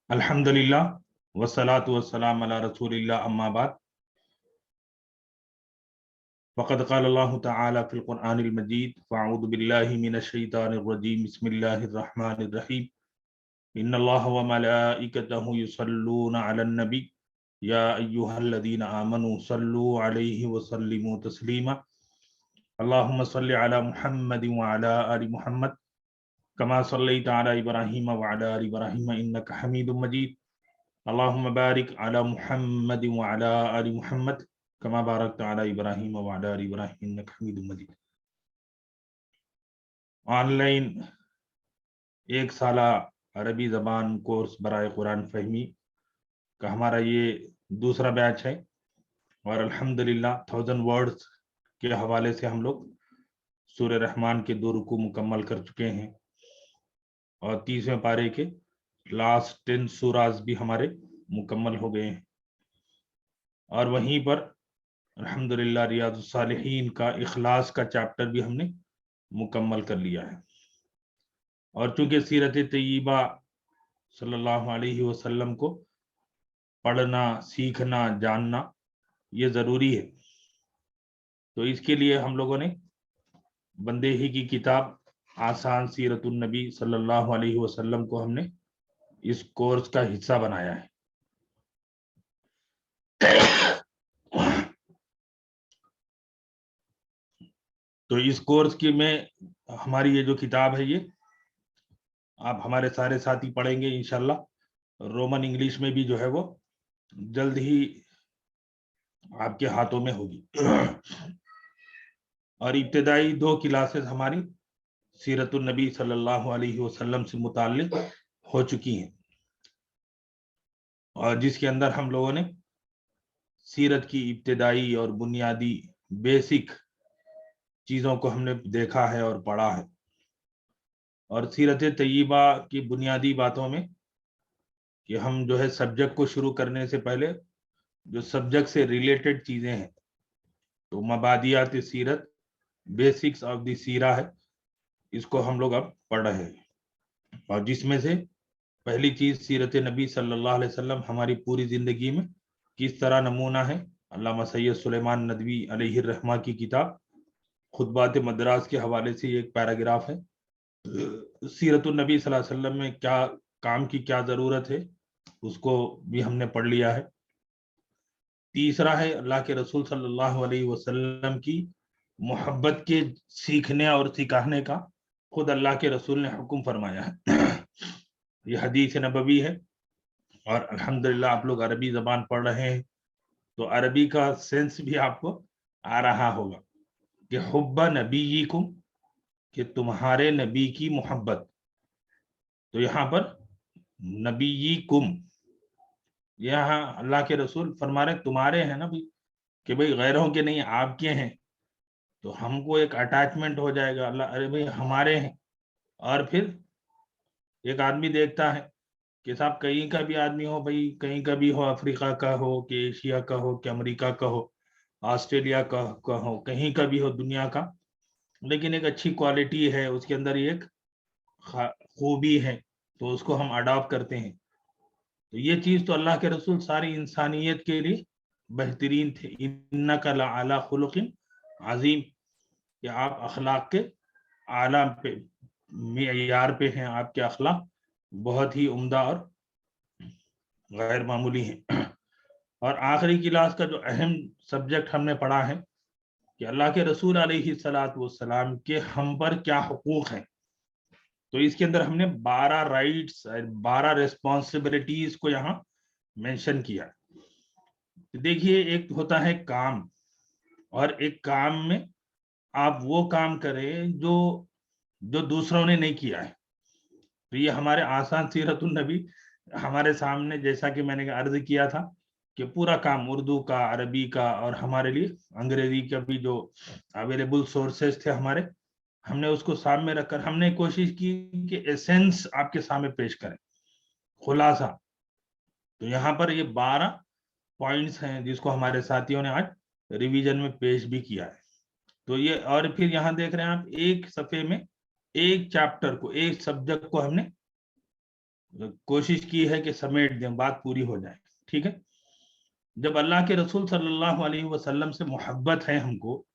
अल्हम्दुलिल्लाह वस्सलातु वस्सलाम अला रसूलिल्लाह अम्मा बाद फ़क़द क़ाल अल्लाहु तआला फ़िल क़ुरआनिल मजीद फ़अऊज़ु बिल्लाहि मिनश शैतानिर रजीम बिस्मिल्लाहिर रहमानिर रहीम इन्नल्लाहा व मलाइकतहु युसल्लूना अलन नबी या अय्युहल्लज़ीना आमनू सल्लू अलैहि व सल्लिमू तस्लीमा अल्लाहुम्मा सल्लि अला मुहम्मदिन व अला आलि मुहम्मद कमा सल्लैता अला इब्राहीम व अला आलि इब्राहीम इन्नका हमीदुम मजीद अल्लाहुम्मा बारिक अला मुहम्मद व अला आलि मुहम्मद कमा बारकता अला इब्राहीम व अला आलि इब्राहीम इन्नका हमीदुम मजीद। ऑनलाइन एक साला अरबी ज़बान कोर्स बराए कुरान फहमी का हमारा ये दूसरा बैच है और अल्हम्दुलिल्लाह 1000 वर्ड्स के हवाले से हम लोग सूरह रहमान के 2 रुकू मुकम्मल कर चुके हैं और 30वें पारे के लास्ट 10 सूराज भी हमारे मुकम्मल हो गए हैं और वहीं पर अल्हम्दुलिल्लाह रियाजुस सालिहीन का इखलास का चैप्टर भी हमने मुकम्मल कर लिया है। और चूंकि सीरत तय्यबा सल्लल्लाहु अलैहि वसल्लम को पढ़ना, सीखना, जानना ये ज़रूरी है, तो इसके लिए हम लोगों ने बंदे ही की किताब आसान सीरतुन नबी सल्लल्लाहु अलैहि वसल्लम को हमने इस कोर्स का हिस्सा बनाया है। तो इस कोर्स की में हमारी ये जो किताब है ये आप हमारे सारे साथी पढ़ेंगे इंशाल्लाह। रोमन इंग्लिश में भी जो है वो जल्द ही आपके हाथों में होगी। और इब्तिदाई 2 क्लासेस हमारी सीरतुन नबी सल्लल्लाहु अलैहि वसल्लम से मुताल्लिक हो चुकी हैं और जिसके अंदर हम लोगों ने सीरत की इब्तिदाई और बुनियादी बेसिक चीज़ों को हमने देखा है और पढ़ा है। और सीरत तय्यबा की बुनियादी बातों में कि हम जो है सब्जेक्ट को शुरू करने से पहले जो सब्जेक्ट से रिलेटेड चीज़ें हैं तो मबादियात सीरत, बेसिक्स ऑफ द सीरा है, इसको हम लोग अब पढ़ रहे हैं। और जिसमें से पहली चीज़ सीरत नबी सल्लल्लाहु अलैहि वसल्लम हमारी पूरी ज़िंदगी में किस तरह नमूना है। अल्लामा सैयद सुलेमान नदवी अलैहि रहमा की किताब खुतबात मदरास के हवाले से एक पैराग्राफ है। सीरतुन नबी सल्लल्लाहु अलैहि वसल्लम में क्या काम की क्या ज़रूरत है उसको भी हमने पढ़ लिया है। तीसरा है अल्लाह के रसूल सल्लल्लाहु अलैहि वसल्लम की मोहब्बत के सीखने और सिखाने का खुद अल्लाह के रसूल ने हुक्म फरमाया है। ये हदीस नबवी है और अल्हम्दुलिल्लाह आप लोग अरबी ज़बान पढ़ रहे हैं तो अरबी का सेंस भी आपको आ रहा होगा कि हुब्बा नबीयिकुम, कि तुम्हारे नबी की मोहब्बत। तो यहाँ पर नबीयिकुम, यहाँ अल्लाह के रसूल फरमा रहे तुम्हारे हैं ना भाई, कि भाई गैरों के नहीं आपके हैं, तो हमको एक अटैचमेंट हो जाएगा। अल्लाह अरे भाई हमारे हैं। और फिर एक आदमी देखता है कि साहब कहीं का भी आदमी हो, भाई कहीं का भी हो, अफ्रीका का हो कि एशिया का हो कि अमेरिका का हो, ऑस्ट्रेलिया का हो, कहीं का भी हो दुनिया का, लेकिन एक अच्छी क्वालिटी है उसके अंदर, एक खूबी है तो उसको हम अडॉप्ट करते हैं। तो ये चीज तो अल्लाह के रसूल सारी इंसानियत के लिए बेहतरीन थे। इन्नका लअला खुलुकिन अजीम, कि आप अखलाक के आला पे मेयार पे हैं, आपके अखलाक बहुत ही उम्दा और गैर मामूली हैं। और आखिरी क्लास का जो अहम सब्जेक्ट हमने पढ़ा है कि अल्लाह के रसूल अलैहिस्सलातु वस्सलाम के हम पर क्या हुकूक हैं। तो इसके अंदर हमने 12 राइट्स, 12 रिस्पॉन्सिबिलिटीज को यहाँ मेंशन किया। देखिए एक होता है काम, और एक काम में आप वो काम करें जो दूसरों ने नहीं किया है। तो ये हमारे आसान सीरतुन नबी हमारे सामने, जैसा कि मैंने अर्ज किया था कि पूरा काम उर्दू का, अरबी का और हमारे लिए अंग्रेजी का भी जो अवेलेबल सोर्सेज थे हमारे, हमने उसको सामने रखकर हमने कोशिश की कि एसेंस आपके सामने पेश करें, खुलासा। तो यहाँ पर ये 12 पॉइंट्स हैं जिसको हमारे साथियों ने आज रिवीजन में पेश भी किया है। तो ये, और फिर यहाँ देख रहे हैं आप एक सफे में एक चैप्टर को, एक सब्जेक्ट को हमने कोशिश की है कि समेट दें, बात पूरी हो जाए, ठीक है। जब अल्लाह के रसूल सल्लल्लाहु अलैहि वसल्लम से मोहब्बत है हमको,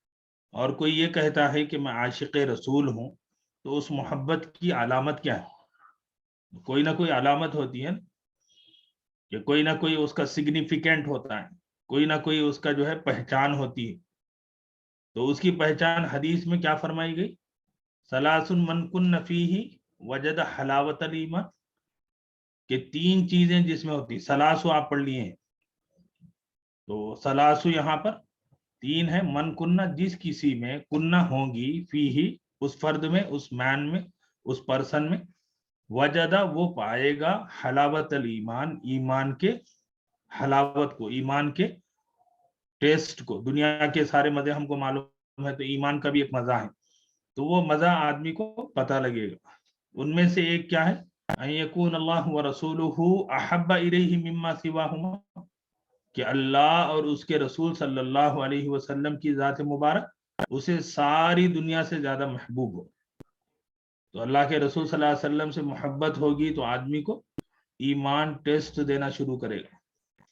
और कोई ये कहता है कि मैं आशिक रसूल हूँ, तो उस मोहब्बत की अलामत क्या है? कोई ना कोई अलामत होती है ना, कि कोई ना कोई उसका सिग्निफिकेंट होता है, कोई ना कोई उसका जो है पहचान होती है। तो उसकी पहचान हदीस में क्या फरमाई गई? सलासुन मन कुन्न फीही वजद हलावतल ईमान, कि 3 चीजें जिसमें होती, सलासु आप पढ़ लिए हैं, तो सलासु यहाँ पर 3 है। मन कुन्ना, जिस किसी में, कुन्ना होंगी, फीही उस फर्द में, उस मैन में, उस पर्सन में, वजदा वो पाएगा, हलावत अल ईमान, ईमान के हलावत को, ईमान के टेस्ट को। दुनिया के सारे मजे हमको मालूम है, तो ईमान का भी एक मजा है, तो वो मजा आदमी को पता लगेगा। उनमें से एक क्या है? अयकुन अल्लाह व रसूलुहु अहब्बा इलैहि मिम्मा सिवाहुमा, कि अल्लाह और उसके रसूल सल्लल्लाहु अलैहि वसल्लम की जात मुबारक उसे सारी दुनिया से ज्यादा महबूब हो। तो अल्लाह के रसूल सल्लल्लाहु अलैहि वसल्लम से मोहब्बत होगी तो आदमी को ईमान टेस्ट देना शुरू करेगा।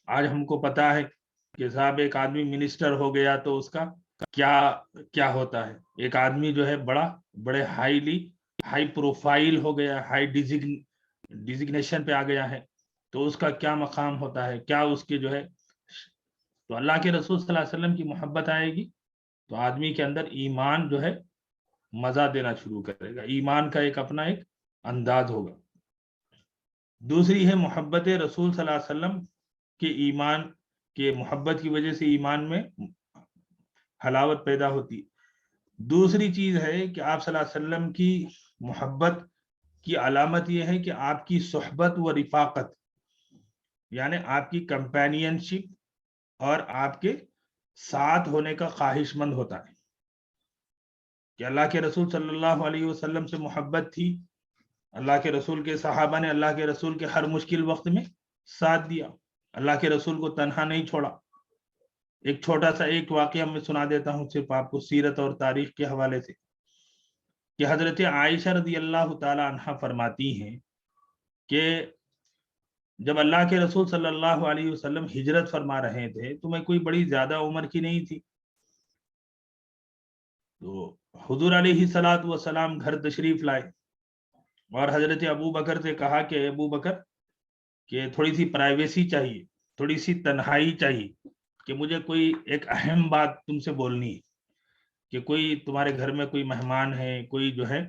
आज हमको पता है कि साहब एक आदमी मिनिस्टर हो गया तो उसका क्या क्या होता है, एक आदमी जो है बड़े हाई प्रोफाइल हो गया, हाई डिजिग्नेशन पे आ गया है, तो उसका क्या मकाम होता है, क्या उसके जो है। तो अल्लाह के रसूल सल्लल्लाहु अलैहि वसल्लम की मोहब्बत आएगी तो आदमी के अंदर ईमान जो है मजा देना शुरू करेगा, ईमान का एक अपना एक अंदाज होगा। दूसरी है मोहब्बत रसूल सल्लल्लाहु अलैहि वसल्लम के, ईमान के मोहब्बत की वजह से ईमान में हलावत पैदा होती। दूसरी चीज है कि आप सल्लल्लाहु अलैहि वसल्लम की मोहब्बत की अलामत यह है कि आपकी सोहबत व रिफाकत, यानी आपकी कंपेनियनशिप और आपके साथ होने का ख्वाहिशमंद होता है। कि अल्लाह के रसूल सल्लल्लाहु अलैहि वसल्लम से मोहब्बत थी, अल्लाह के रसूल के सहाबा ने अल्लाह के रसूल के हर मुश्किल वक्त में साथ दिया, अल्लाह के रसूल को तन्हा नहीं छोड़ा। एक छोटा सा एक वाकया मैं सुना देता हूँ सिर्फ आपको, सीरत और तारीख के हवाले से, कि हजरत आयशा रदी अल्लाह ताला अन्हा फरमाती हैं कि जब अल्लाह के रसूल सल्लल्लाहु अलैहि वसल्लम हिजरत फरमा रहे थे तो मैं कोई बड़ी ज्यादा उम्र की नहीं थी। तो हुजूर अलैहि सलात व सलाम घर तशरीफ लाए और हजरत अबू बकर से कहा कि अबू बकर, कि थोड़ी सी प्राइवेसी चाहिए, थोड़ी सी तन्हाई चाहिए, कि मुझे कोई एक अहम बात तुमसे बोलनी है, कि कोई तुम्हारे घर में कोई मेहमान है, कोई जो है,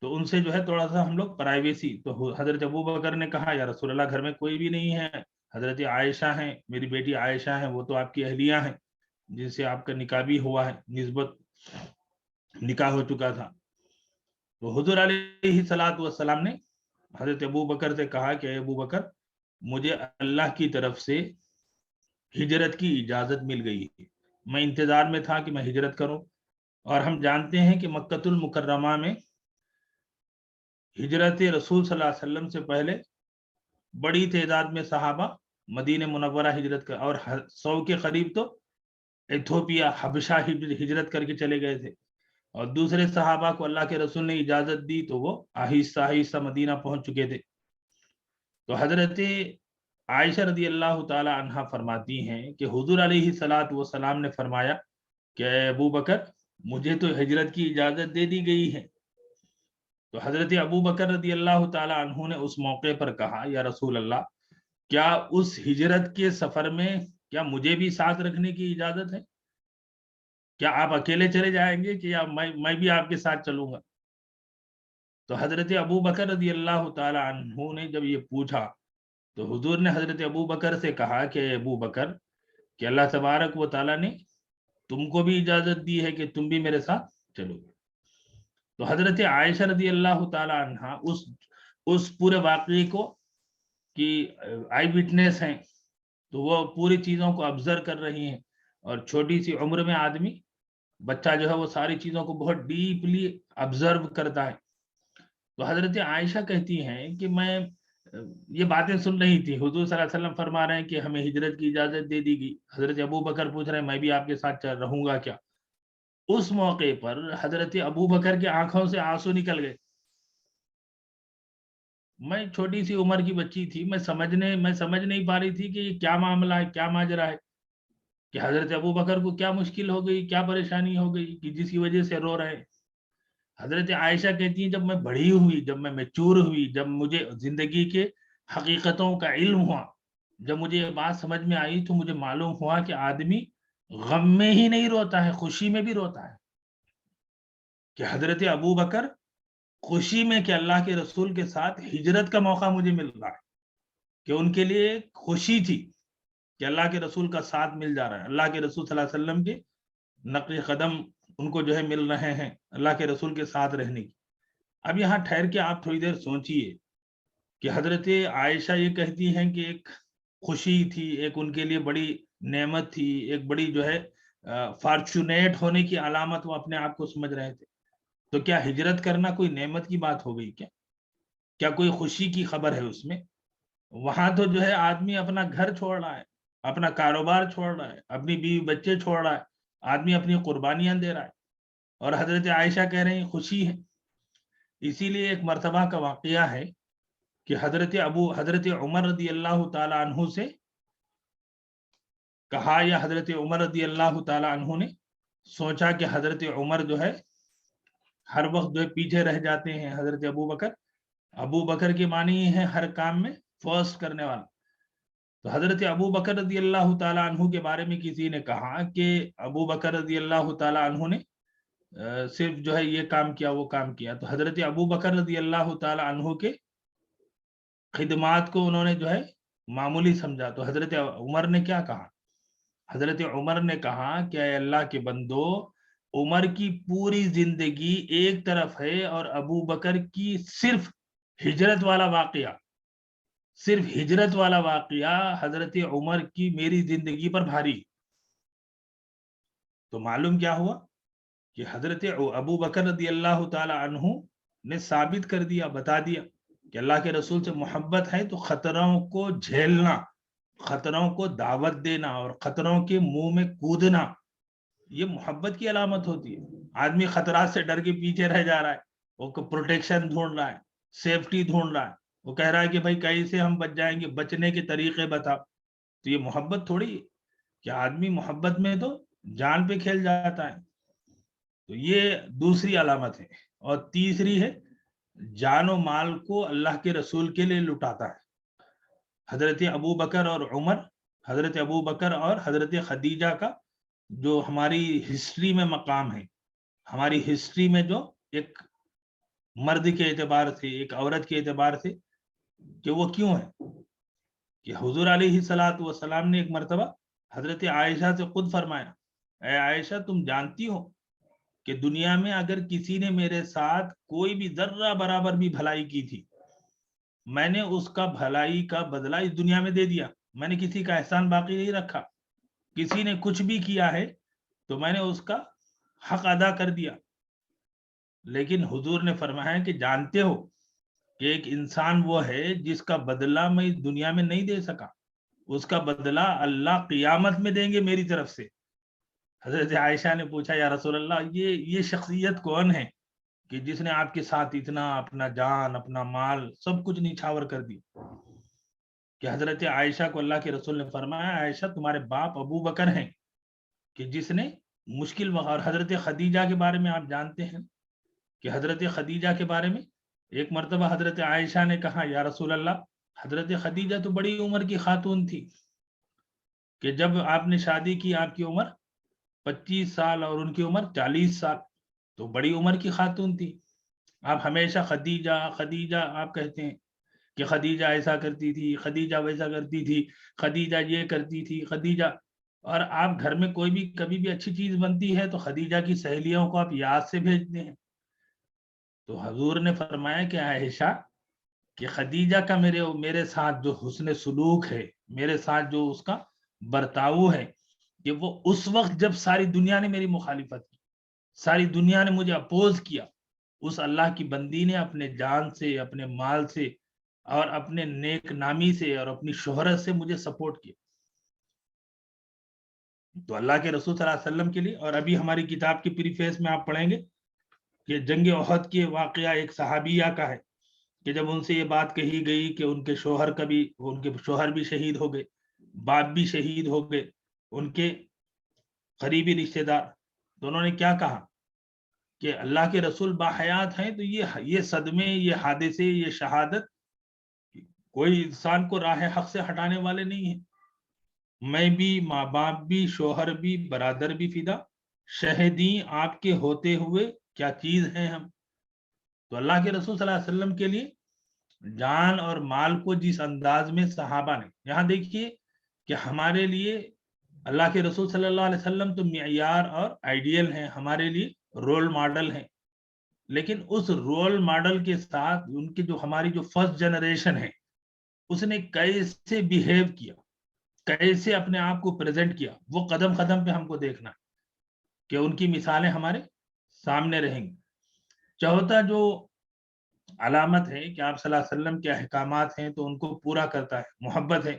तो उनसे जो है थोड़ा सा हम लोग प्राइवेसी। तो हजरत अबू बकर ने कहा, या रसूल अल्लाह घर में कोई भी नहीं है, हजरत आयशा हैं, मेरी बेटी आयशा है, वो तो आपकी अहलिया हैं जिनसे आपका निकाह भी हुआ है, निस्बत निकाह हो चुका था। तो हुजूर अलैहि सलात व सलाम ने हजरत अबू बकर से कहा कि अबू बकर, मुझे अल्लाह की तरफ से हिजरत की इजाजत मिल गई है, मैं इंतजार में था कि मैं हिजरत करूं। और हम जानते हैं कि मक्कतुल मुकर्रमा में हिजरत रसूल सल्लल्लाहु अलैहि वसल्लम से पहले बड़ी तादाद में सहाबा मदीने मुनव्वरा हिजरत कर, और 100 के करीब तो इथोपिया हबशा हिजरत करके चले गए थे। और दूसरे सहाबा को अल्लाह के रसूल ने इजाजत दी तो वो आहिस्ता आहिस्ता मदीना पहुंच चुके थे। तो हजरत आयशा रदी अल्लाह ताला अन्हा फरमाती हैं कि हुजूर अलैहि सलात व सलाम ने फरमाया कि अबू बकर, मुझे तो हिजरत की इजाजत दे दी गई है। तो हजरत अबू बकर रदी अल्लाह ताला अन्हु ने उस मौके पर कहा, या रसूल अल्लाह, क्या उस हिजरत के सफर में क्या मुझे भी साथ रखने की इजाजत है? क्या आप अकेले चले जाएंगे कि या मैं भी आपके साथ चलूंगा? तो हजरत अबू बकर रदी अल्लाह ताला अन्हु ने जब ये पूछा तो हुजूर ने हजरत अबू बकर से कहा कि अबू बकर, कि अल्लाह तबारक व ताला ने तुमको भी इजाजत दी है कि तुम भी मेरे साथ चलोगे। तो हजरत आयशा रदी अल्लाह ताला अन्हा उस पूरे वाकये को कि आई विटनेस हैं, तो वो पूरी चीजों को ऑब्जर्व कर रही हैं। और छोटी सी उम्र में आदमी, बच्चा जो है वो सारी चीजों को बहुत डीपली ऑब्जर्व करता है। तो हजरत आयशा कहती हैं कि मैं ये बातें सुन रही थी, हुजूर सल्लल्लाहु अलैहि वसल्लम फरमा रहे हैं कि हमें हिजरत की इजाजत दे दी गई, हजरत अबू बकर पूछ रहे हैं मैं भी आपके साथ रहूंगा क्या? उस मौके पर हजरत अबू बकर की आंखों से आंसू निकल गए। میں چھوٹی سی عمر کی بچی تھی، میں سمجھ نہیں پا رہی تھی کہ یہ کیا معاملہ ہے، کیا ماجرا ہے، کہ حضرت ابو بکر کو کیا مشکل ہو گئی، کیا پریشانی ہو گئی کہ جس کی وجہ سے رو رہے ہیں۔ حضرت عائشہ کہتی ہیں جب میں بڑی ہوئی، جب میں میچور ہوئی، جب مجھے زندگی کے حقیقتوں کا علم ہوا، جب مجھے یہ بات سمجھ میں آئی، تو مجھے معلوم ہوا کہ آدمی غم میں ہی نہیں روتا ہے، خوشی میں بھی روتا ہے۔ کہ حضرت ابو بکر خوشی میں کہ اللہ کے رسول کے ساتھ ہجرت کا موقع مجھے مل رہا ہے، کہ ان کے لیے خوشی تھی کہ اللہ کے رسول کا ساتھ مل جا رہا ہے، اللہ کے رسول صلی اللہ علیہ وسلم کے نقل قدم ان کو جو ہے مل رہے ہیں اللہ کے رسول کے ساتھ رہنے کی۔ اب یہاں ٹھہر کے آپ تھوڑی دیر سوچئے کہ حضرت عائشہ یہ کہتی ہیں کہ ایک خوشی تھی، ایک ان کے لیے بڑی نعمت تھی، ایک بڑی جو ہے فارچونیٹ ہونے کی علامت وہ اپنے آپ کو سمجھ رہے تھے، تو کیا ہجرت کرنا کوئی نعمت کی بات ہو گئی؟ کیا کوئی خوشی کی خبر ہے اس میں؟ وہاں تو جو ہے آدمی اپنا گھر چھوڑ رہا ہے، اپنا کاروبار چھوڑ رہا ہے، اپنی بیوی بچے چھوڑ رہا ہے، آدمی اپنی قربانیاں دے رہا ہے، اور حضرت عائشہ کہہ رہے ہیں خوشی ہے۔ اسی لیے ایک مرتبہ کا واقعہ ہے کہ حضرت عمر رضی اللہ تعالی عنہ سے کہا، یا حضرت عمر رضی اللہ تعالی عنہ نے سوچا کہ حضرت عمر جو ہے ہر وقت جو ہے پیچھے رہ جاتے ہیں حضرت ابو بکر کے معنی ہے ہر کام میں فرسٹ کرنے والا۔ تو حضرت ابو بکر رضی اللہ تعالی عنہ کے بارے میں کسی نے کہا کہ ابو بکر رضی اللہ تعالی عنہ نے صرف جو ہے یہ کام کیا، وہ کام کیا، تو حضرت ابو بکر رضی اللہ تعالی عنہ کے خدمات کو انہوں نے جو ہے معمولی سمجھا۔ تو حضرت عمر نے کیا کہا؟ حضرت عمر نے کہا کہ اے اللہ کے بندو، عمر کی پوری زندگی ایک طرف ہے اور ابو بکر کی صرف ہجرت والا واقعہ حضرت عمر کی میری زندگی پر بھاری۔ تو معلوم کیا ہوا کہ حضرت ابو بکر رضی اللہ تعالی عنہ نے ثابت کر دیا، بتا دیا کہ اللہ کے رسول سے محبت ہے تو خطروں کو جھیلنا، خطروں کو دعوت دینا اور خطروں کے منہ میں کودنا، یہ محبت کی علامت ہوتی ہے۔ آدمی خطرات سے ڈر کے پیچھے رہ جا رہا ہے، وہ پروٹیکشن ڈھونڈ رہا ہے، سیفٹی ڈھونڈ رہا ہے، وہ کہہ رہا ہے کہ بھائی کیسے ہم بچ جائیں گے، بچنے کے طریقے بتاؤ۔ تو یہ محبت تھوڑی ہے کہ آدمی محبت میں تو جان پہ کھیل جاتا ہے۔ تو یہ دوسری علامت ہے۔ اور تیسری ہے جان و مال کو اللہ کے رسول کے لیے لٹاتا ہے۔ حضرت ابو بکر اور عمر، حضرت ابو بکر اور حضرت خدیجہ کا جو ہماری ہسٹری میں مقام ہے، ہماری ہسٹری میں جو ایک مرد کے اعتبار سے، ایک عورت کے اعتبار سے، کہ وہ کیوں ہے کہ حضور علیہ الصلوۃ والسلام نے ایک مرتبہ حضرت عائشہ سے خود فرمایا، اے عائشہ تم جانتی ہو کہ دنیا میں اگر کسی نے میرے ساتھ کوئی بھی ذرہ برابر بھی بھلائی کی تھی، میں نے اس کا بھلائی کا بدلہ اس دنیا میں دے دیا، میں نے کسی کا احسان باقی نہیں رکھا۔ کسی نے کچھ بھی کیا ہے تو میں نے اس کا حق ادا کر دیا۔ لیکن حضور نے فرمایا کہ جانتے ہو کہ ایک انسان وہ ہے جس کا بدلہ میں اس دنیا میں نہیں دے سکا، اس کا بدلہ اللہ قیامت میں دیں گے میری طرف سے۔ حضرت عائشہ نے پوچھا یا رسول اللہ یہ شخصیت کون ہے کہ جس نے آپ کے ساتھ اتنا اپنا جان، اپنا مال، سب کچھ نیچھاور کر دی؟ کہ حضرت عائشہ کو اللہ کے رسول نے فرمایا، عائشہ تمہارے باپ ابو بکر ہیں کہ جس نے مشکل وقت، اور حضرت خدیجہ کے بارے میں آپ جانتے ہیں کہ حضرت خدیجہ کے بارے میں ایک مرتبہ حضرت عائشہ نے کہا یا رسول اللہ، حضرت خدیجہ تو بڑی عمر کی خاتون تھی کہ جب آپ نے شادی کی آپ کی عمر 25 سال اور ان کی عمر 40 سال، تو بڑی عمر کی خاتون تھی۔ آپ ہمیشہ خدیجہ خدیجہ آپ کہتے ہیں کہ خدیجہ ایسا کرتی تھی، خدیجہ ویسا کرتی تھی، خدیجہ یہ کرتی تھی، خدیجہ، اور آپ گھر میں کوئی بھی کبھی بھی اچھی چیز بنتی ہے تو خدیجہ کی سہیلیوں کو آپ یاد سے بھیجتے ہیں۔ تو حضور نے فرمایا کہ عائشہ کہ خدیجہ کا میرے ساتھ جو حسن سلوک ہے، میرے ساتھ جو اس کا برتاؤ ہے، کہ وہ اس وقت جب ساری دنیا نے میری مخالفت کی، ساری دنیا نے مجھے اپوز کیا، اس اللہ کی بندی نے اپنے جان سے، اپنے مال سے اور اپنے نیک نامی سے اور اپنی شہرت سے مجھے سپورٹ کیا۔ تو اللہ کے رسول صلی اللہ علیہ وسلم کے لیے، اور ابھی ہماری کتاب کی پریفیس میں آپ پڑھیں گے کہ جنگ احد کے واقعہ ایک صحابیہ کا ہے کہ جب ان سے یہ بات کہی گئی کہ ان کے شوہر بھی شہید ہو گئے، باپ بھی شہید ہو گئے، ان کے قریبی رشتے دار، تو انہوں نے کیا کہا کہ اللہ کے رسول باحیات ہیں، تو یہ صدمے، یہ حادثے، یہ شہادت کوئی انسان کو راہ حق سے ہٹانے والے نہیں ہیں۔ میں بھی، ماں باپ بھی، شوہر بھی، برادر بھی فدا، شہیدیں آپ کے ہوتے ہوئے کیا چیز ہیں ہم۔ تو اللہ کے رسول صلی اللہ علیہ وسلم کے لیے جان اور مال کو جس انداز میں صحابہ نے، یہاں دیکھیے کہ ہمارے لیے اللہ کے رسول صلی اللہ علیہ وسلم تو معیار اور آئیڈیل ہیں، ہمارے لیے رول ماڈل ہیں، لیکن اس رول ماڈل کے ساتھ ان کی جو ہماری جو فرسٹ جنریشن ہے، اس نے کیسے بیہیو کیا، کیسے اپنے آپ کو پریزنٹ کیا، وہ قدم قدم پہ ہم کو دیکھنا کہ ان کی مثالیں ہمارے سامنے رہیں گی۔ چوتھا جو علامت ہے کہ آپ صلی اللہ علیہ وسلم کے احکامات ہیں تو ان کو پورا کرتا ہے، محبت ہے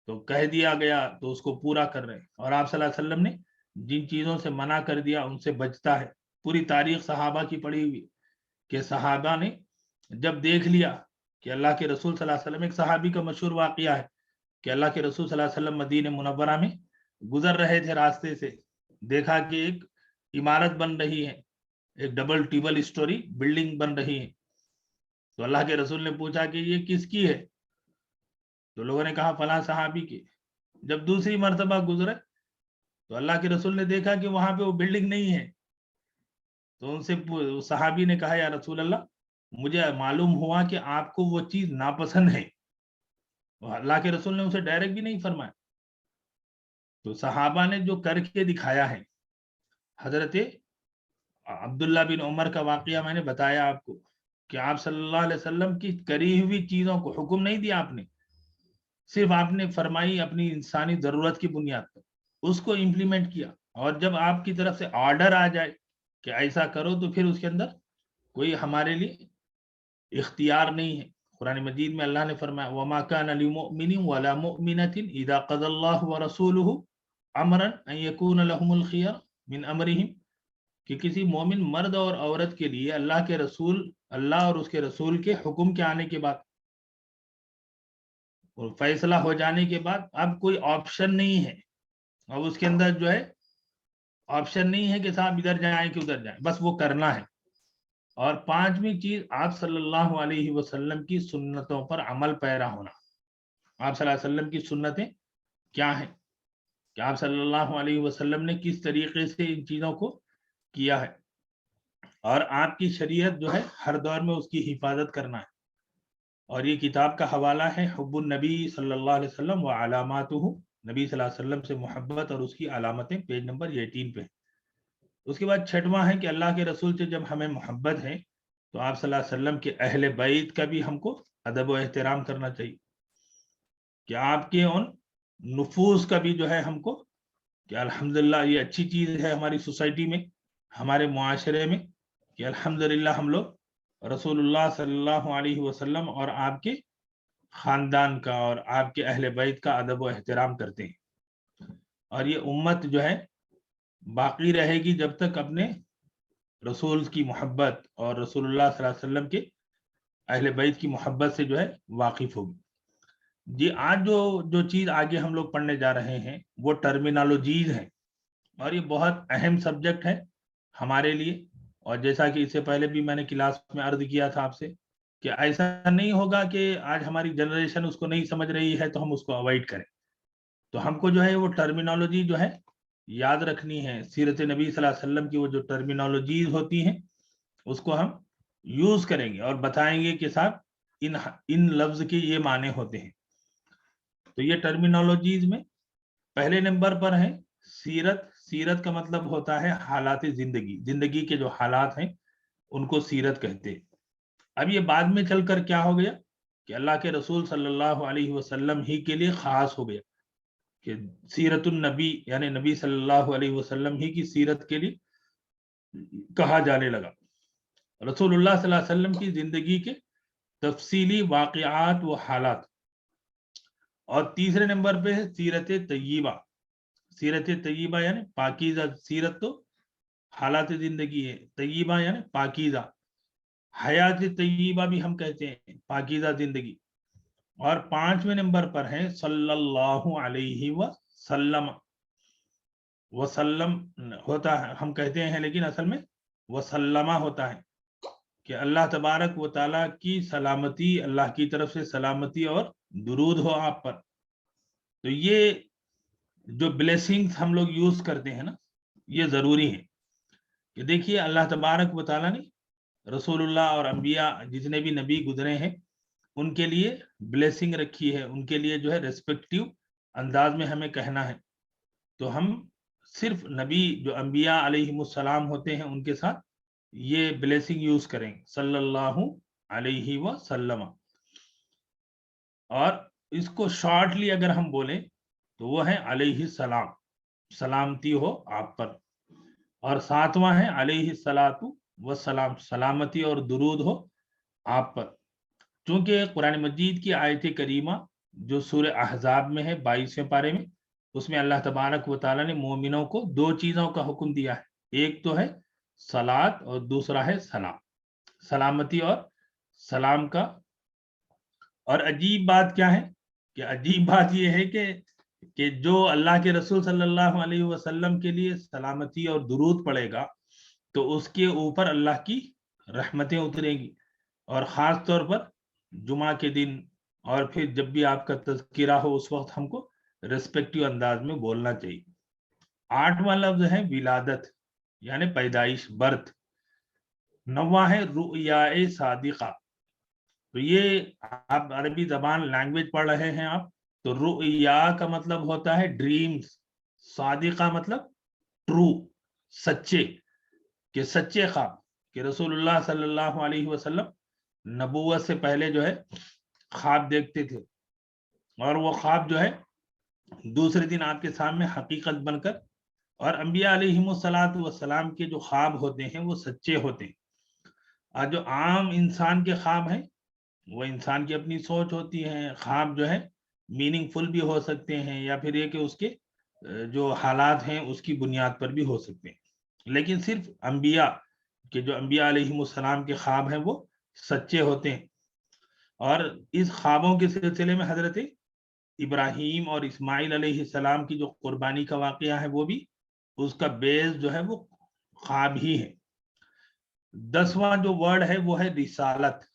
تو کہہ دیا گیا تو اس کو پورا کر رہے ہیں، اور آپ صلی اللہ علیہ وسلم نے جن چیزوں سے منع کر دیا ان سے بچتا ہے۔ پوری تاریخ صحابہ کی پڑھی ہوئی کہ صحابہ نے جب دیکھ لیا کہ اللہ کے رسول صلی اللہ علیہ وسلم، ایک صحابی کا مشہور واقعہ ہے کہ اللہ کے رسول صلی اللہ علیہ وسلم مدینہ منورہ میں گزر رہے تھے، راستے سے دیکھا کہ ایک عمارت بن رہی ہے، ایک ڈبل ٹیبل اسٹوری بلڈنگ بن رہی ہے، تو اللہ کے رسول نے پوچھا کہ یہ کس کی ہے؟ تو لوگوں نے کہا فلاں صحابی کی۔ جب دوسری مرتبہ گزرے تو اللہ کے رسول نے دیکھا کہ وہاں پہ وہ بلڈنگ نہیں ہے، تو ان سے صحابی نے کہا یا رسول اللہ، مجھے معلوم ہوا کہ آپ کو وہ چیز ناپسند ہے۔ اللہ کے رسول نے اسے ڈائریکٹ بھی نہیں فرمایا، تو صحابہ نے جو کر کے دکھایا ہے، حضرت عبداللہ بن عمر کا واقعہ میں نے بتایا آپ کو کہ آپ صلی اللہ علیہ وسلم کی کری ہوئی چیزوں کو حکم نہیں دیا آپ نے، صرف آپ نے فرمائی اپنی انسانی ضرورت کی بنیاد پر، اس کو امپلیمنٹ کیا، اور جب آپ کی طرف سے آرڈر آ جائے کہ ایسا کرو تو پھر اس کے اندر کوئی ہمارے لیے اختیار نہیں ہے۔ قرآن مجید میں اللہ نے فرمایا وَمَا كَانَ لِمُؤْمِنٍ وَلَا مُؤْمِنَةٍ إِذَا قَضَى اللَّهُ وَرَسُولُهُ أَمْرًا أَن يَكُونَ لَهُمُ الْخِيَرُ مِنْ أَمْرِهِمْ، کہ کسی مومن مرد اور عورت کے لیے اللہ کے رسول، اللہ اور اس کے رسول کے حکم کے آنے کے بعد اور فیصلہ ہو جانے کے بعد اب کوئی آپشن نہیں ہے، اب اس کے اندر جو ہے آپشن نہیں ہے کہ صاحب ادھر جائیں کہ ادھر جائیں، بس وہ کرنا ہے۔ اور پانچویں چیز آپ صلی اللہ علیہ وسلم کی سنتوں پر عمل پیرا ہونا۔ آپ صلی اللہ علیہ وسلم کی سنتیں کیا ہیں کہ آپ صلی اللہ علیہ وسلم نے کس طریقے سے ان چیزوں کو کیا ہے، اور آپ کی شریعت جو ہے ہر دور میں اس کی حفاظت کرنا ہے۔ اور یہ کتاب کا حوالہ ہے حب النبی صلی اللہ علیہ وسلم و علاماتہ، نبی صلی اللہ علیہ وسلم سے محبت اور اس کی علامتیں، پیج نمبر 18 پہ۔ اس کے بعد چھٹواں ہے کہ اللہ کے رسول سے جب ہمیں محبت ہے تو آپ صلی اللہ علیہ وسلم کے اہل بیت کا بھی ہم کو ادب و احترام کرنا چاہیے، کہ آپ کے ان نفوس کا بھی جو ہے ہم کو کہ الحمدللہ یہ اچھی چیز ہے ہماری سوسائٹی میں، ہمارے معاشرے میں، کہ الحمدللہ ہم لوگ رسول اللہ صلی اللہ علیہ وسلم اور آپ کے خاندان کا اور آپ کے اہل بیت کا ادب و احترام کرتے ہیں۔ اور یہ امت جو ہے باقی رہے گی جب تک اپنے رسول کی محبت اور رسول اللہ صلی اللہ علیہ وسلم کے اہل بیت کی محبت سے جو ہے واقف ہوگی۔ جی آج جو چیز آگے ہم لوگ پڑھنے جا رہے ہیں وہ ٹرمینالوجیز ہیں، اور یہ بہت اہم سبجیکٹ ہے ہمارے لیے، اور جیسا کہ اس سے پہلے بھی میں نے کلاس میں عرض کیا تھا آپ سے کہ ایسا نہیں ہوگا کہ آج ہماری جنریشن اس کو نہیں سمجھ رہی ہے تو ہم اس کو اوائڈ کریں، تو ہم کو جو ہے وہ ٹرمینالوجی جو ہے یاد رکھنی ہے۔ سیرت نبی صلی اللہ علیہ وسلم کی وہ جو ٹرمینالوجیز ہوتی ہیں اس کو ہم یوز کریں گے اور بتائیں گے کہ صاحب ان لفظ کے یہ معنی ہوتے ہیں۔ تو یہ ٹرمینالوجیز میں پہلے نمبر پر ہے سیرت۔ سیرت کا مطلب ہوتا ہے حالات زندگی، زندگی کے جو حالات ہیں ان کو سیرت کہتے ہیں۔ اب یہ بعد میں چل کر کیا ہو گیا کہ اللہ کے رسول صلی اللہ علیہ وسلم ہی کے لیے خاص ہو گیا کہ سیرت النبی، یعنی نبی صلی اللہ علیہ وسلم ہی کی سیرت کے لیے کہا جانے لگا۔ رسول اللہ صلی اللہ علیہ وسلم کی زندگی کے تفصیلی واقعات و حالات۔ اور تیسرے نمبر پہ ہے سیرت طیبہ۔ سیرت طیبہ یعنی پاکیزہ، سیرت تو حالات زندگی ہے، طیبہ یعنی پاکیزہ، हयात तय्यबा भी हम कहते हैं, पाकीज़ा जिंदगी। और 5वें नंबर पर है सल्लल्लाहु अलैहि वसल्लम। वसल्लम होता है, हम कहते हैं, लेकिन असल में वसल्लमा होता है कि अल्लाह तबारक व ताला की सलामती, अल्लाह की तरफ से सलामती और दुरूद हो आप पर। तो ये जो ब्लेसिंग्स हम लोग यूज करते हैं ना, ये जरूरी है कि देखिए अल्लाह तबारक व ताला ने रसूलुल्लाह और अंबिया जितने भी नबी गुजरे हैं उनके लिए ब्लेसिंग रखी है, उनके लिए जो है रेस्पेक्टिव अंदाज में हमें कहना है। तो हम सिर्फ नबी जो अंबिया अलैहिमुस्सलाम होते हैं उनके साथ ये ब्लेसिंग यूज करें, सल्लल्लाहु अलैहि वसल्लम। और इसको शॉर्टली अगर हम बोलें तो वो है अलैहि सलाम, सलामती हो आप पर। और 7वां है अलैहि सलातु व सलाम, सलामती और दुरूद हो आप पर। चूंकि कुरान मजीद की आयत करीमा जो सूरह अहज़ाब में है 22वें पारे में, उसमें अल्लाह तबारक व ताला ने मोमिनों को 2 चीजों का हुक्म दिया है, एक तो है सलात और दूसरा है सलाम, सलामती और सलाम का। और अजीब बात क्या है कि अजीब बात यह है कि जो अल्लाह के रसूल सल्लल्लाहु अलैहि वसल्लम के लिए सलामती और दुरूद पड़ेगा तो उसके ऊपर अल्लाह की रहमतें उतरेगी। और ख़ास तौर पर जुमा के दिन और फिर जब भी आपका तज़किरा हो उस वक्त हमको रेस्पेक्टिव अंदाज में बोलना चाहिए। 8वां लफ्ज है विलादत, यानी पैदाइश, बर्थ। 9वां है रुयाए सादिका। तो ये आप अरबी जबान लैंग्वेज पढ़ रहे हैं आप, तो रुया का मतलब होता है ड्रीम्स, सादिका मतलब ट्रू, सच्चे, के सच्चे ख्वाब, कि रसूलुल्लाह सल्लल्लाहु अलैहि वसल्लम नबूवत से पहले जो है ख्वाब देखते थे और वो ख्वाब जो है दूसरे दिन आपके सामने हकीकत बनकर, और अंबिया अलैहिमुस्सलातु वस्सलाम के जो ख्वाब होते हैं वो सच्चे होते हैं। और जो आम इंसान के ख्वाब हैं वो इंसान की अपनी सोच होती है, ख्वाब जो है मीनिंगफुल भी हो सकते हैं या फिर ये कि उसके जो हालात हैं उसकी बुनियाद पर भी हो सकते हैं। लेकिन सिर्फ अंबिया के, जो अंबिया अलैहिमुस्सलाम के ख्वाब हैं वो सच्चे होते हैं। और इस ख्वाबों के सिलसिले में हजरत इब्राहीम और इस्माइल अलैहिस्सलाम की जो कुर्बानी का वाकया है वो भी उसका बेस जो है वो ख्वाब ही है। 10वां जो वर्ड है वो है रिसालत।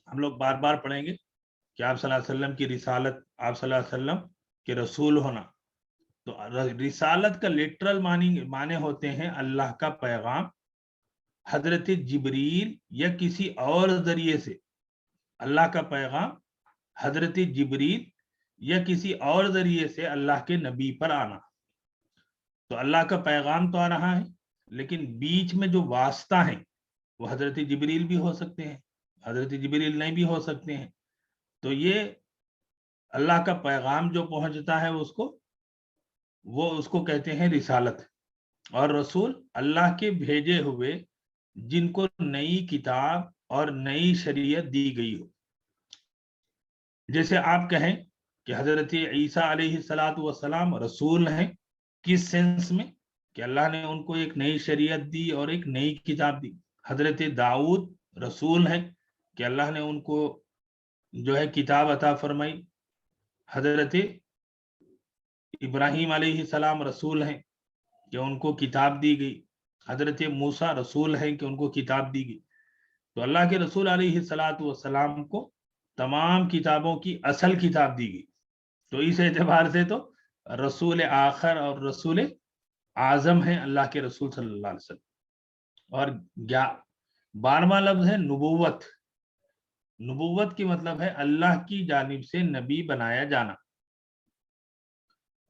हम लोग बार बार पढ़ेंगे कि आप सल्लल्लाहु अलैहि वसल्लम की रिसालत, आप सल्लल्लाहु अलैहि वसल्लम के रसूल होना। तो रिसालत का लिटरल माने होते हैं अल्लाह का पैगाम हजरत जिब्रील या किसी और जरिए से, अल्लाह का पैगाम हजरत जिब्रील या किसी और जरिए से अल्लाह के नबी पर आना। तो अल्लाह का पैगाम तो आ रहा है, लेकिन बीच में जो वास्ता है वो हजरत जिब्रील भी हो सकते हैं, हजरत जिब्रील नहीं भी हो सकते हैं। तो ये अल्लाह का पैगाम जो पहुंचता है वो उसको कहते हैं रिसालत। और रसूल अल्लाह के भेजे हुए जिनको नई किताब और नई शरीयत दी गई हो। जैसे आप कहें कि हजरत ईसा अलैहिस्सलातु वस्सलाम रसूल हैं, किस सेंस में कि अल्लाह ने उनको एक नई शरीयत दी और एक नई किताब दी। हजरत दाऊद रसूल हैं कि अल्लाह ने उनको जो है किताब अता फरमाई। हजरत इब्राहीम अलैहिस्सलाम रसूल हैं कि उनको किताब दी गई। हजरत मूसा रसूल हैं कि उनको किताब दी गई। तो अल्लाह के रसूल अलैहिस्सलातु वस्सलाम को तमाम किताबों की असल किताब दी गई। तो इस एतबार से तो रसूल आखिर और रसूल आजम है अल्लाह के रसूल सल्लल्लाहु अलैहि वसल्लम। और 12वां लफ्ज है नबूवत। नबूवत की मतलब है अल्लाह की जानिब से नबी बनाया जाना।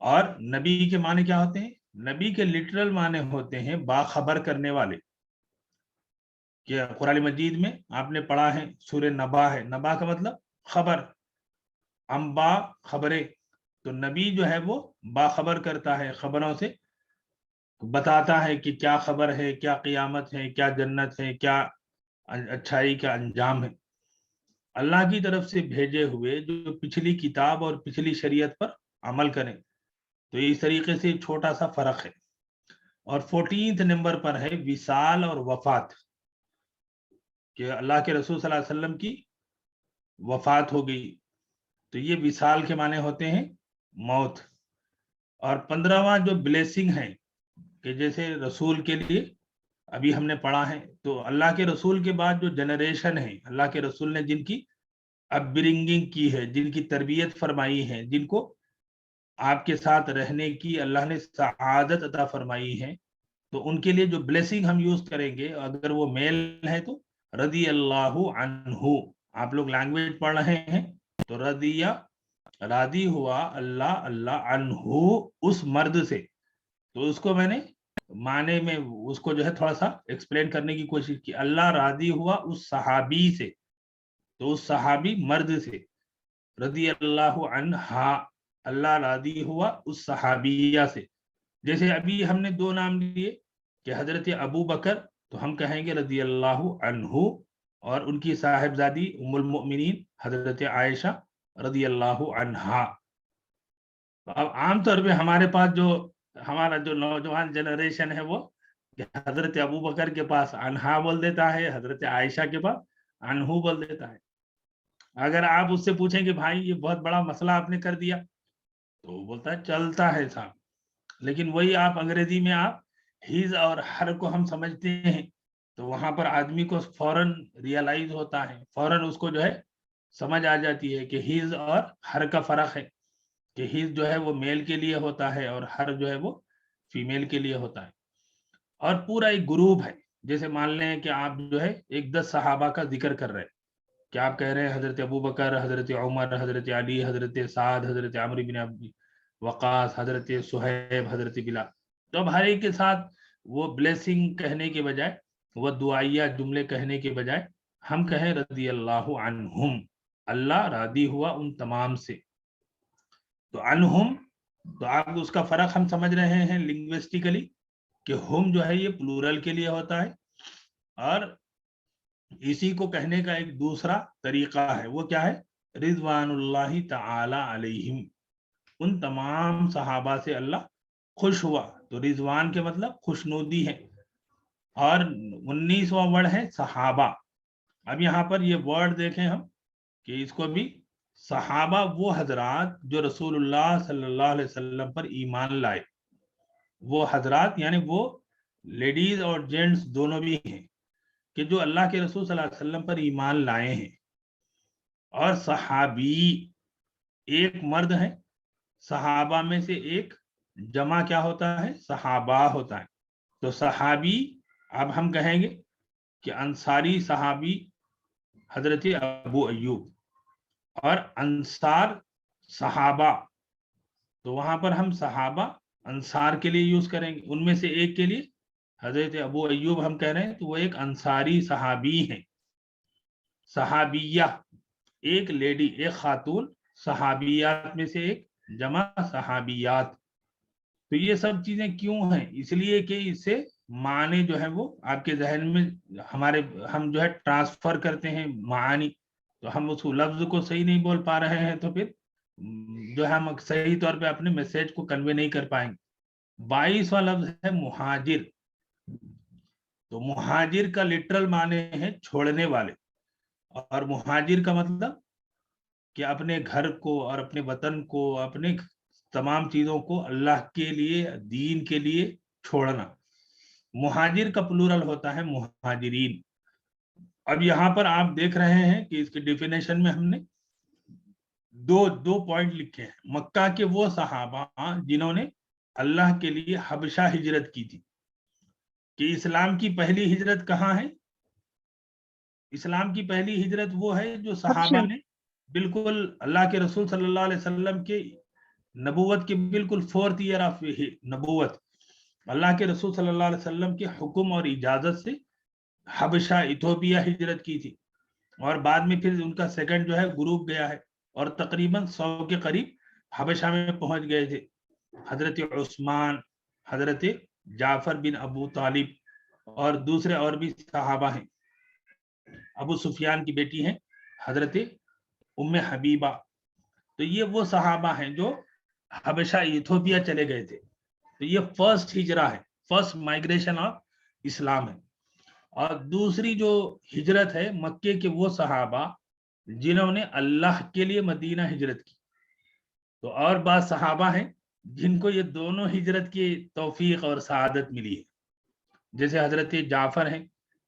और नबी के माने क्या होते हैं? नबी के लिटरल माने होते हैं बाखबर करने वाले। कि कुरान मजीद में आपने पढ़ा है सूरह नबा है, नबा का मतलब खबर, अम्बा खबरें। तो नबी जो है वो बाखबर करता है, खबरों से बताता है कि क्या खबर है, क्या क़यामत है, क्या जन्नत है, क्या अच्छाई का अंजाम है। अल्लाह की तरफ से भेजे हुए जो पिछली किताब और पिछली शरीयत पर अमल करें। तो इस तरीके से छोटा सा फर्क है। और 14th नंबर पर है विसाल और वफात, کہ اللہ کے رسول صلی اللہ علیہ وسلم کی وفات ہو گئی، تو یہ وصال کے معنی ہوتے ہیں موت۔ اور 15واں جو بلیسنگ ہے کہ جیسے رسول کے لیے ابھی ہم نے پڑھا ہے، تو اللہ کے رسول کے بعد جو جنریشن ہے، اللہ کے رسول نے جن کی اپ برنگنگ کی ہے، جن کی تربیت فرمائی ہے، جن کو آپ کے ساتھ رہنے کی اللہ نے سعادت عطا فرمائی ہے، تو ان کے لیے جو بلیسنگ ہم یوز کریں گے، اگر وہ میل ہے تو رضی اللہ عنہ۔ آپ لوگ لینگویج پڑھ رہے ہیں تو راضی ہوا اللہ عنہ، اس مرد سے۔ تو اس کو میں نے معنی میں اس کو جو ہے تھوڑا سا ایکسپلین کرنے کی کوشش کی۔ اللہ راضی ہوا اس صحابی سے، تو اس صحابی مرد سے، رضی اللہ عنہا، اللہ راضی ہوا اس صحابیہ سے۔ جیسے ابھی ہم نے 2 نام لیے کہ حضرت ابو بکر، تو ہم کہیں گے رضی اللہ عنہ، اور ان کی صاحبزادی ام المؤمنین حضرت عائشہ رضی اللہ عنہا۔ اب عام طور پہ ہمارے پاس جو ہمارا جو نوجوان جنریشن ہے، وہ حضرت ابو بکر کے پاس عنہا بول دیتا ہے، حضرت عائشہ کے پاس عنہ بول دیتا ہے۔ اگر آپ اس سے پوچھیں کہ بھائی یہ بہت بڑا مسئلہ آپ نے کر دیا، تو وہ بولتا ہے چلتا ہے صاحب، لیکن وہی آپ انگریزی میں آپ ہیز اور ہر کو ہم سمجھتے ہیں، تو وہاں پر آدمی کو فوراً ریئلائز ہوتا ہے، فوراً اس کو جو ہے سمجھ آ جاتی ہے کہ ہیز اور ہر کا فرق ہے، کہ ہیز جو ہے وہ میل کے لیے ہوتا ہے اور ہر جو ہے وہ فیمیل کے لیے ہوتا ہے۔ اور پورا ایک گروپ ہے، جیسے مان لیں کہ آپ جو ہے ایک 10 صحابہ کا ذکر کر رہے ہیں، کہ آپ کہہ رہے ہیں حضرت ابو بکر، حضرت عمر، حضرت علی، حضرت سعد، حضرت عمرو بن ابی وقاص، حضرت صہیب، حضرت بلال۔ تو اب ہر ایک کے ساتھ وہ بلیسنگ کہنے کے بجائے، وہ دعائیہ جملے کہنے کے بجائے ہم کہیں رضی اللہ عنہم، اللہ راضی ہوا ان تمام سے۔ تو عنہم، تو آپ اس کا فرق ہم سمجھ رہے ہیں لنگوسٹیکلی، کہ ہم جو ہے یہ پلورل کے لیے ہوتا ہے، اور اسی کو کہنے کا ایک دوسرا طریقہ ہے، وہ کیا ہے؟ رضوان اللہ تعالی علیہم، ان تمام صحابہ سے اللہ خوش ہوا۔ تو رضوان کے مطلب خوشنودی ہے، اور 19واں ورڈ ہے صحابہ۔ اب یہاں پر یہ ورڈ دیکھیں ہم کہ اس کو بھی صحابہ وہ حضرات جو رسول اللہ صلی اللہ علیہ وسلم پر ایمان لائے، وہ حضرات یعنی وہ لیڈیز اور جینٹس دونوں بھی ہیں کہ جو اللہ کے رسول صلی اللہ علیہ وسلم پر ایمان لائے ہیں۔ اور صحابی ایک مرد ہے، صحابہ میں سے ایک جمع کیا ہوتا ہے؟ صحابہ ہوتا ہے۔ تو صحابی اب ہم کہیں گے کہ انصاری صحابی حضرت ابو ایوب، اور انصار صحابہ، تو وہاں پر ہم صحابہ انصار کے لیے یوز کریں گے۔ ان میں سے ایک کے لیے حضرت ابو ایوب ہم کہہ رہے ہیں، تو وہ ایک انصاری صحابی ہیں۔ صحابیہ ایک لیڈی، ایک خاتون، صحابیات میں سے ایک جمع صحابیات۔ تو یہ سب چیزیں کیوں ہیں؟ اس لیے کہ اس سے معنی جو ہے وہ آپ کے ذہن میں ہم جو ہے ٹرانسفر کرتے ہیں معانی، تو ہم اس لفظ کو صحیح نہیں بول پا رہے ہیں، تو پھر جو ہے ہم صحیح طور پہ اپنے میسج کو کنوے نہیں کر پائیں گے۔ 22واں لفظ ہے مہاجر۔ تو مہاجر کا لٹرل معنی ہے چھوڑنے والے، اور مہاجر کا مطلب کہ اپنے گھر کو اور اپنے وطن کو، اپنے تمام چیزوں کو اللہ کے لیے، دین کے لیے چھوڑنا۔ مہاجر کا پلورل ہوتا ہے مہاجرین۔ اب یہاں پر آپ دیکھ رہے ہیں کہ اس کے ڈیفینیشن میں ہم نے دو پوائنٹ لکھے ہیں۔ مکہ کے وہ صحابہ جنہوں نے اللہ کے لیے حبشہ ہجرت کی تھی، کہ اسلام کی پہلی ہجرت کہاں ہے؟ اسلام کی پہلی ہجرت وہ ہے جو صحابہ نے بالکل اللہ کے رسول صلی اللہ علیہ وسلم کے نبوت کے بالکل 4th ایئر آف نبوت، اللہ کے رسول صلی اللہ علیہ وسلم کے حکم اور اجازت سے حبشہ ایتھوپیا ہجرت کی تھی، اور بعد میں پھر ان کا سیکنڈ جو ہے گروپ گیا ہے، اور تقریباً 100 کے قریب حبشہ میں پہنچ گئے تھے۔ حضرت عثمان، حضرت جعفر بن ابو طالب، اور دوسرے اور بھی صحابہ ہیں۔ ابو سفیان کی بیٹی ہیں حضرت ام حبیبہ۔ تو یہ وہ صحابہ ہیں جو حبشہ ایتھوپیا چلے گئے تھے۔ تو یہ فرسٹ ہجرہ ہے، فرسٹ مائگریشن آف اسلام ہے۔ اور दूसरी जो हिजरत है मक्के के वो सहाबा जिन्होंने अल्लाह के लिए मदीना हिजरत की। तो और बाद सहाबा हैं जिनको ये दोनों हिजरत की तौफीक और सआदत मिली है। जैसे हजरत जाफर हैं,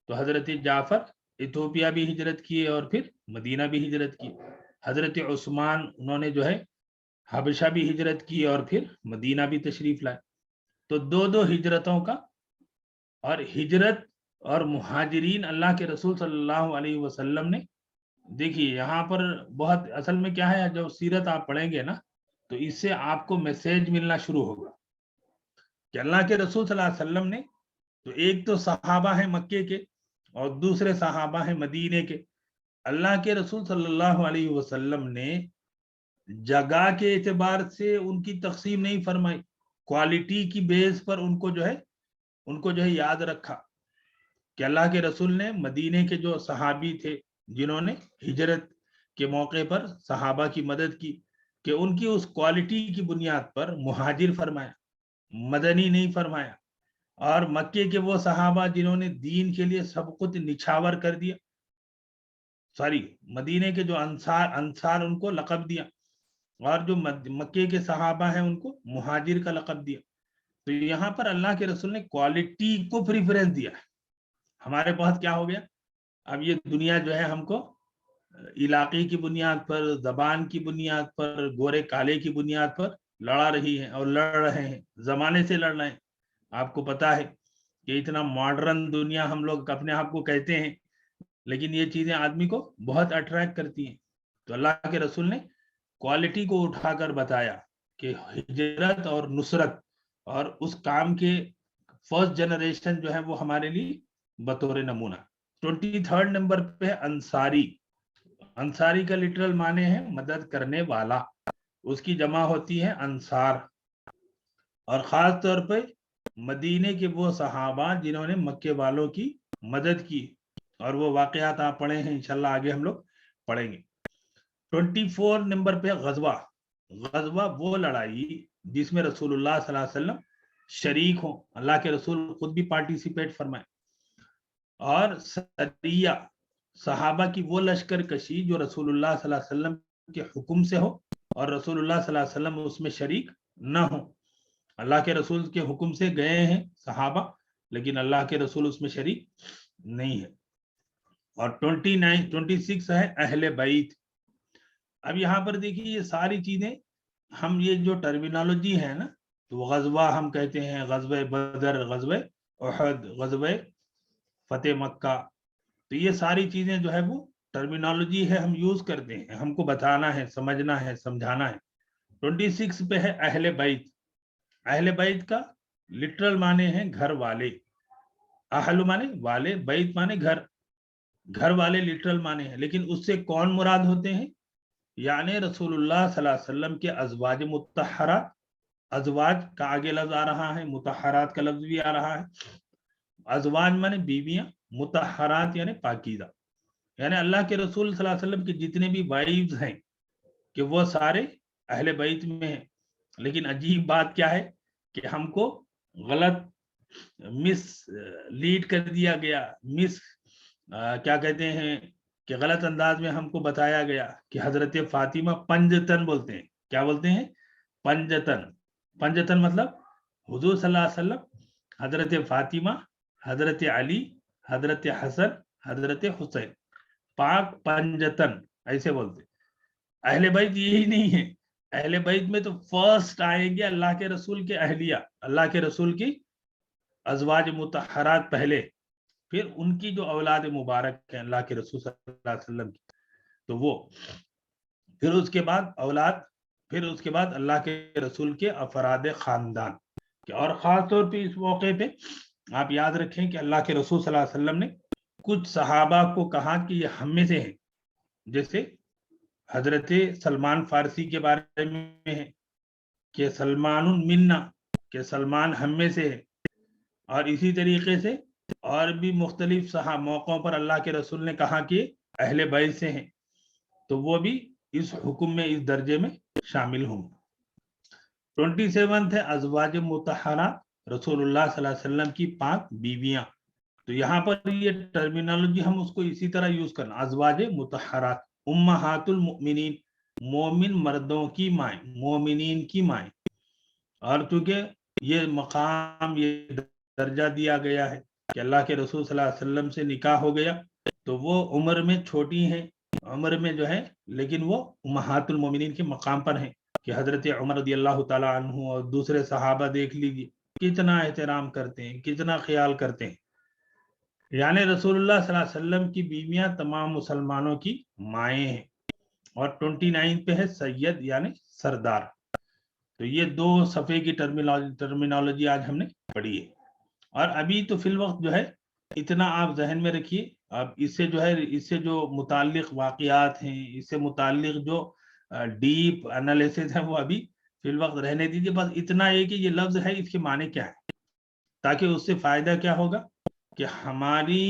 तो हजरत जाफर इथोपिया भी हिजरत किए और फिर मदीना भी हिजरत की। हजरत उस्मान उन्होंने जो है हबशा भी हिजरत की और फिर मदीना भी तशरीफ लाए। तो दो दो हिजरतों का, और हिजरत और मुहाजिरीन अल्लाह के रसूल सल्लल्लाहु अलैहि वसल्लम ने, देखिए यहाँ पर बहुत असल में क्या है, जब सीरत आप पढ़ेंगे ना तो इससे आपको मैसेज मिलना शुरू होगा कि अल्लाह के रसूल सल्लल्लाहु अलैहि वसल्लम ने, तो एक तो सहाबा है मक्के के और दूसरे सहाबा है मदीने के। अल्लाह के रसूल सल्लल्लाहु अलैहि वसल्लम ने जगह के एतबार से उनकी तकसीम नहीं फरमाई, क्वालिटी की बेस पर उनको जो है याद रखा कि अल्लाह के रसूल ने मदीने के जो सहाबी थे जिन्होंने हिजरत के मौके पर सहाबा की मदद की, कि उनकी उस क्वालिटी की बुनियाद पर मुहाजिर फरमाया, मदनी नहीं फरमाया। और मक्के के वो सहाबा जिन्होंने दीन के लिए सब कुछ निछावर कर दिया, सॉरी मदीने के जो अंसार उनको लक़ब दिया, और जो मक्के के सहाबा हैं उनको मुहाजिर का लक़ब दिया। तो यहाँ पर अल्लाह के रसूल ने क्वालिटी को प्रेफरेंस दिया है। हमारे पास क्या हो गया, अब ये दुनिया जो है हमको इलाके की बुनियाद पर, जबान की बुनियाद पर, गोरे काले की बुनियाद पर लड़ा रही है और लड़ रहे हैं, जमाने से लड़ रहे हैं। आपको पता है कि इतना मॉडर्न दुनिया हम लोग अपने आप को कहते हैं, लेकिन ये चीजें आदमी को बहुत अट्रैक्ट करती हैं। तो अल्लाह के रसूल ने क्वालिटी को उठाकर बताया कि हिजरत और नुसरत और उस काम के फर्स्ट जनरेशन जो है वो हमारे लिए बतौर नमूना। 23rd नंबर पे है अंसारी। अंसारी का लिटरल माने है मदद करने वाला, उसकी जमा होती है अंसार। और खास तौर पे मदीने के वो सहाबा जिन्होंने मक्के वालों की मदद की, और वो वाकयात आप पढ़े हैं, इंशाल्लाह आगे हम लोग पढ़ेंगे। 24 नंबर पे गजवा। गजवा वो लड़ाई जिसमें रसूलुल्लाह सल्लल्लाहु अलैहि वसल्लम शरीक हो, अल्लाह के रसूल खुद भी पार्टिसिपेट फरमाए। और सरिया, सहाबा की वो लश्कर कशी जो रसूलुल्लाह सल्लल्लाहु अलैहि वसल्लम के हुक्म से हो और रसूलुल्लाह सल्लल्लाहु अलैहि वसल्लम उसमें शरीक न हो। अल्लाह के रसूल के हुक्म से गए हैं सहाबा, लेकिन अल्लाह के रसूल उसमें शरीक नहीं है। और 26 है अहले बैत। अब यहाँ पर देखिए ये सारी चीजें, हम ये जो टर्मिनोलॉजी है ना, तो गजवा हम कहते हैं, गजवे बदर, गजवे उहद, गजवे फतेह मक्का, तो ये सारी चीजें जो है वो टर्मिनोलॉजी है, हम यूज करते हैं, हमको बताना है, समझना है, समझाना है। 26 पे है अहले बैत। अहले बैत का लिटरल माने हैं घर वाले। अहलु माने वाले, बैत माने घर, घर वाले लिटरल माने हैं। लेकिन उससे कौन मुराद होते हैं, यानी रसूलुल्लाह सल्लल्लाहु अलैहि वसल्लम के अज़वाज मुत्तहरात, अज़वाज का आगे लफ्ज आ रहा है, मुत्तहरात का लफ्ज भी आ रहा है। अज़वाज माने बीवियां, मुत्तहरात यानी पाकीज़ा, यानी अल्लाह के रसूल सल्लल्लाहु अलैहि वसल्लम की जितने भी वाइफ्स हैं कि वो सारे अहले बैत में हैं। लेकिन अजीब बात क्या है कि हमको गलत मिस लीड कर दिया गया, मिस क्या कहते हैं कि गलत अंदाज में हमको बताया गया कि हजरत फातिमा पंजतन बोलते हैं। क्या बोलते हैं, पंजतन। पंजतन मतलब हुजूर सल्लल्लाहु अलैहि वसल्लम, हजरत फातिमा, हजरत अली, हजरत हसन, हजरत हुसैन, पाक पंजतन ऐसे बोलते। अहले बैत यही नहीं है, अहले बैत में तो फर्स्ट आएंगे अल्लाह के रसूल के अहलिया, अल्लाह के रसूल की अज़वाज मुतहरात पहले, फिर उनकी जो औलाद मुबारक है अल्लाह के रसूल सल्लल्लाहु अलैहि वसल्लम की, तो वो, फिर उसके बाद औलाद, फिर उसके बाद अल्लाह के रसूल के अफराद खानदान। और खास तौर पे इस मौके पे आप याद रखें कि अल्लाह के रसूल सल्लल्लाहु अलैहि वसल्लम ने कुछ सहाबा को कहा कि ये हम में से हैं, जैसे हजरत सलमान फारसी के बारे में है कि सलमानुन मिन्ना, कि सलमान हम में से है। और इसी तरीके से और भी मुख्तलिफ मौक़ों पर अल्लाह के रसूल ने कहा कि अहले बैत से हैं, तो वो भी इस हुक्म में, इस दर्जे में शामिल होंगे। 27 है अज़वाज मुतहरा, रसूलुल्लाह सल्लल्लाहु अलैहि वसल्लम की पाक बीवियां। تو یہاں پر یہ ٹرمینالوجی ہم اس کو اسی طرح یوز کرنا، ازواج مطہرات، امہات المؤمنین، مومن مردوں کی مائیں، مومنین کی مائیں. اور چونکہ یہ مقام، یہ درجہ دیا گیا ہے کہ اللہ کے رسول صلی اللہ علیہ وسلم سے نکاح ہو گیا، تو وہ عمر میں چھوٹی ہیں، عمر میں جو ہے، لیکن وہ امہات المومنین کے مقام پر ہیں کہ حضرت عمر رضی اللہ تعالی عنہ اور دوسرے صحابہ دیکھ لیجیے کتنا احترام کرتے ہیں، کتنا خیال کرتے ہیں. یعنی رسول اللہ صلی اللہ علیہ وسلم کی بیویاں تمام مسلمانوں کی مائیں ہیں. اور 29 پہ ہے سید یعنی سردار. تو یہ 2 صفحے کی ٹرمینالوجی آج ہم نے پڑھی ہے. اور ابھی تو فی الوقت جو ہے اتنا آپ ذہن میں رکھیے. اب اس سے جو ہے، اس سے جو متعلق واقعات ہیں، اس سے متعلق جو ڈیپ انالیسس ہے، وہ ابھی فی الوقت رہنے دیجیے. بس اتنا ہے کہ یہ لفظ ہے، اس کے معنی کیا ہے، تاکہ اس سے فائدہ کیا ہوگا کہ ہماری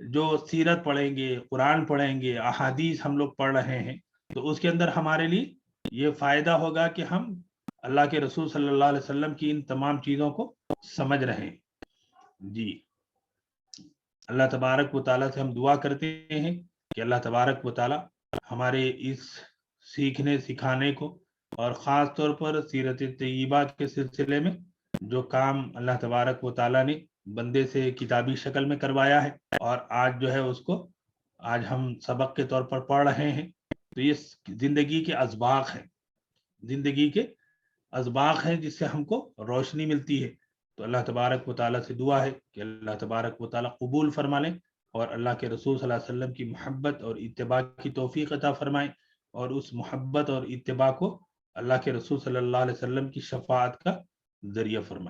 جو سیرت پڑھیں گے، قرآن پڑھیں گے، احادیث ہم لوگ پڑھ رہے ہیں، تو اس کے اندر ہمارے لیے یہ فائدہ ہوگا کہ ہم اللہ کے رسول صلی اللہ علیہ وسلم کی ان تمام چیزوں کو سمجھ رہے ہیں. جی، اللہ تبارک و تعالیٰ سے ہم دعا کرتے ہیں کہ اللہ تبارک و تعالیٰ ہمارے اس سیکھنے سکھانے کو، اور خاص طور پر سیرت طیبہ کے سلسلے میں جو کام اللہ تبارک و تعالیٰ نے بندے سے کتابی شکل میں کروایا ہے، اور آج جو ہے اس کو آج ہم سبق کے طور پر پڑھ رہے ہیں، تو یہ زندگی کے اسباق ہیں، زندگی کے اسباق ہیں جس سے ہم کو روشنی ملتی ہے. تو اللہ تبارک و تعالیٰ سے دعا ہے کہ اللہ تبارک و تعالیٰ قبول فرما لیں، اور اللہ کے رسول صلی اللہ علیہ وسلم کی محبت اور اتباع کی توفیق عطا فرمائیں، اور اس محبت اور اتباع کو اللہ کے رسول صلی اللہ علیہ وسلم کی شفاعت کا ذریعہ فرمائیں.